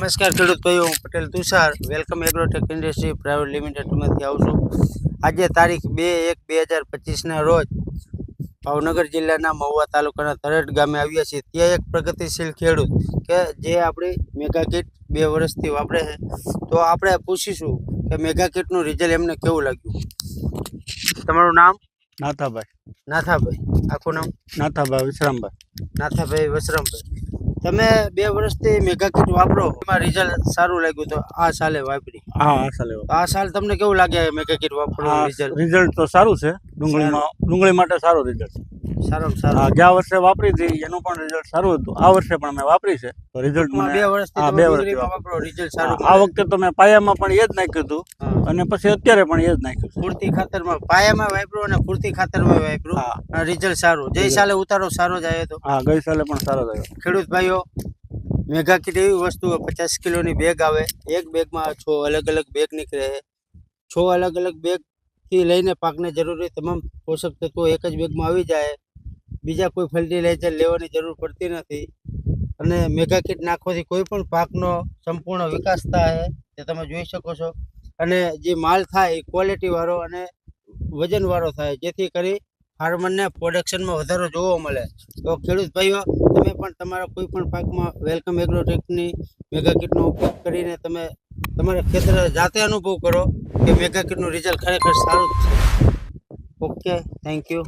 નમસ્કાર ખેડૂત ભાઈઓ, હું Patel Tushar welcome Agrotech industry private લિમિટેડમાંથી આવું છું। આજે તારીખ 2/1/2025ના રોજ ભાવનગર જિલ્લાના મહુવા તાલુકાના તરટ ગામે આવ્યા છીએ। ત્યાં એક પ્રગતિશીલ ખેડૂત કે જે આપણી મેગા કીટ 2 વર્ષથી વાપરે છે, તો આપણે પૂછીશું કે મેગા કીટનું રિઝલ્ટ એમને કેવું લાગ્યું। તમારું નામ? નાથાભાઈ। નાથાભાઈ, આખું નામ? નાથાભાઈ વિશ્રામભાઈ। નાથાભાઈ વસરામભાઈ, તમે 2 વર્ષથી મેગા કીટ વાપરો, એમાં રિઝલ્ટ સારું લાગ્યું તો આ સાલે વાપરી? હા, આ સાલે આ સાલ તમને કેવું લાગે મેગા કીટ વાપરવાનું રિઝલ્ટ તો સારું છે। ડુંગળી માટે સારું રિઝલ્ટ, સારામાં સારું। ગયા વર્ષે વાપરી હતી એનું પણ રિઝલ્ટ સારું હતું। આ વર્ષે પણ મેં વાપરી છે તો રિઝલ્ટ 2 વર્ષથી તમે ડુંગળીમાં વાપરો, રિઝલ્ટ સારું। આ વખતે તો મેં પાયામાં પણ એ જ નાખ્યું હતું અને પછી અત્યારે પણ એ જ નાખ્યું છે। ફૂરતી ખાતરમાં પાયામાં વાપરો અને ફૂરતી ખાતરમાં વાપરો, રિઝલ્ટ સારું। જઈ સાલે ઉતારો સારો જ આવ્યો હતો? હા, ગઈ સાલે પણ સારો જ આવ્યો। ખેડૂત ભાઈઓ, મેગા કીટ એવી વસ્તુ 50 કિલોની બેગ આવે, એક બેગમાં 6 અલગ અલગ બેગ નીકળે છે। 6 અલગ અલગ બેગથી લઈને પાકને જરૂરી તમામ પોષક તત્વો એક જ બેગમાં આવી જાય। બીજા કોઈ ફર્ટિલાઇઝર લેવાની જરૂર પડતી નથી અને મેગા કીટ નાખવાથી કોઈ પણ પાકનો સંપૂર્ણ વિકાસ થાય તે તમે જોઈ શકો છો। અને જે માલ થાય એ ક્વોલિટીવાળો અને વજનવાળો થાય, જેથી કરી ફાર્મરને પ્રોડક્શનમાં વધારો જોવા મળે। તો ખેડૂત ભાઈઓ, તમે પણ તમારા કોઈ પણ પાકમાં વેલકમ એગ્રોટેકની મેગા કીટનો ઉપયોગ કરીને તમે તમારા ખેતર જાતે અનુભવ કરો કે મેગા કીટનું રિઝલ્ટ ખરેખર સારું જ છે। Okay, thank you.